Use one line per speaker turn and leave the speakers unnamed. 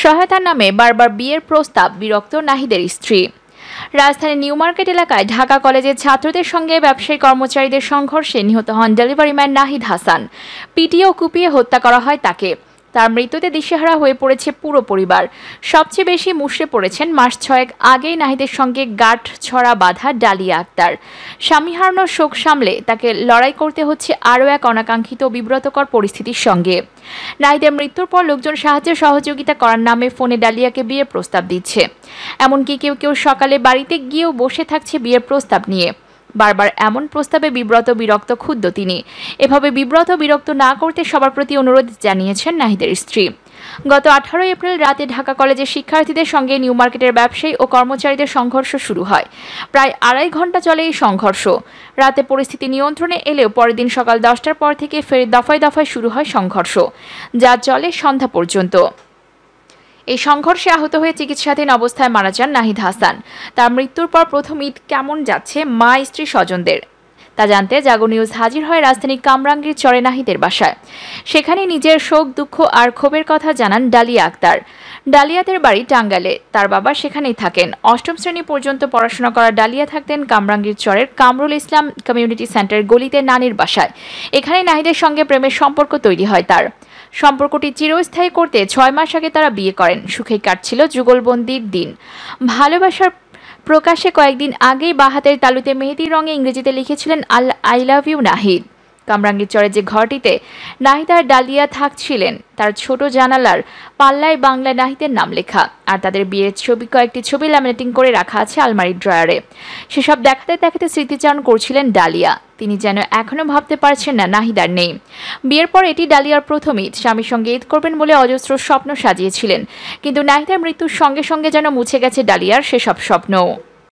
সহায়তার নামে বারবার বিয়ের প্রস্তাব, বিরক্ত নাহিদের স্ত্রী। রাজধানীর নিউ মার্কেট এলাকায় ঢাকা কলেজের ছাত্রদের সঙ্গে ব্যবসায়ী কর্মচারীদের সংঘর্ষে নিহত হন ডেলিভারি ম্যান নাহিদ হাসান। পিটিয়ে ও কুপিয়ে হত্যা করা হয় তাকে। তার মৃত্যুতে দিশেহারা হয়ে পড়েছে পুরো পরিবার। সবচেয়ে বেশি মুষড়ে পড়েছেন মাস 6 আগেই নাহিদের সঙ্গে গাঁট ছড়া বাঁধা ডালিয়া আক্তার। স্বামী হারানোর শোক সামলে তাকে লড়াই করতে হচ্ছে আরও এক অনাকাঙ্ক্ষিত বিব্রতকর পরিস্থিতির সঙ্গে। নাহিদের মৃত্যুর পর লোকজন সাহায্য সহযোগিতা করার নামে ফোনে ডালিয়াকে বিয়ের প্রস্তাব দিচ্ছে। এমনকি কেউ কেউ সকালে বাড়িতে গিয়েও বসে থাকছে বিয়ের প্রস্তাব নিয়ে। বারবার এমন প্রস্তাবে বিব্রত বিরক্ত ক্ষুব্ধ তিনি। এভাবে বিব্রত বিরক্ত না করতে সবার প্রতি অনুরোধ জানিয়েছেন নাহিদের স্ত্রী। গত 18 এপ্রিল রাতে ঢাকা কলেজের শিক্ষার্থীদের সঙ্গে নিউ মার্কেটের ব্যবসায়ী ও কর্মচারীদের সংঘর্ষ শুরু হয়। প্রায় 2.5 ঘন্টা চলে এই সংঘর্ষ। রাতে পরিস্থিতি নিয়ন্ত্রণে এলেও পরের দিন সকাল 10টার পর থেকে ফের দফায় দফায় শুরু হয় সংঘর্ষ, যা চলে সন্ধ্যা পর্যন্ত। এই সংঘর্ষে আহত হয়ে চিকিৎসাধীন অবস্থায় মারা যান নাহিদ হাসান। তার মৃত্যুর পর প্রথম ঈদ কেমন যাচ্ছে মা স্ত্রী স্বজনদের, তা জানতে জাগো নিউজ হাজির হয় রাজধানীর কামরাঙ্গীর চরে নাহিদের বাসায়। সেখানে নিজের শোক, দুঃখ আর ক্ষোভের কথা জানান ডালিয়া আক্তার। ডালিয়াদের বাড়ি টাঙ্গাইলে, তার বাবা সেখানেই থাকেন। 8ম শ্রেণী পর্যন্ত পড়াশোনা করা ডালিয়া থাকতেন কামরাঙ্গীর চরের কামরুল ইসলাম কমিউনিটি সেন্টারের গলিতে নানির বাসায়। এখানে নাহিদের সঙ্গে প্রেমের সম্পর্ক তৈরি হয় তার। সম্পর্কটি চিরস্থায়ী করতে 6 মাস আগে তারা বিয়ে করেন। সুখেই কাটছিল যুগলবন্দির দিন। ভালোবাসার প্রকাশে কয়েকদিন আগেই বাঁ হাতের তালুতে মেহেদি রঙে ইংরেজিতে লিখেছিলেন আই লাভ ইউ নাহিদ। কামরাঙ্গীর চরে যে ঘরটিতে নাহিদ আর ডালিয়া থাকছিলেন তার ছোট জানালার পাল্লায় বাংলায় নাহিদের নাম লেখা, আর তাদের বিয়ের কয়েকটি ছবি ল্যামিনেটিং করে রাখা আছে আলমারির ড্রয়ারে। সেসব দেখাতে দেখাতে স্মৃতিচারণ করছিলেন ডালিয়া। তিনি যেন এখনও ভাবতে পারছেন না নাহিদ আর নেই। বিয়ের পর এটি ডালিয়ার প্রথম ঈদ। স্বামীর সঙ্গে ঈদ করবেন বলে অজস্র স্বপ্ন সাজিয়েছিলেন, কিন্তু নাহিদের মৃত্যুর সঙ্গে সঙ্গে যেন মুছে গেছে ডালিয়ার সেসব স্বপ্ন।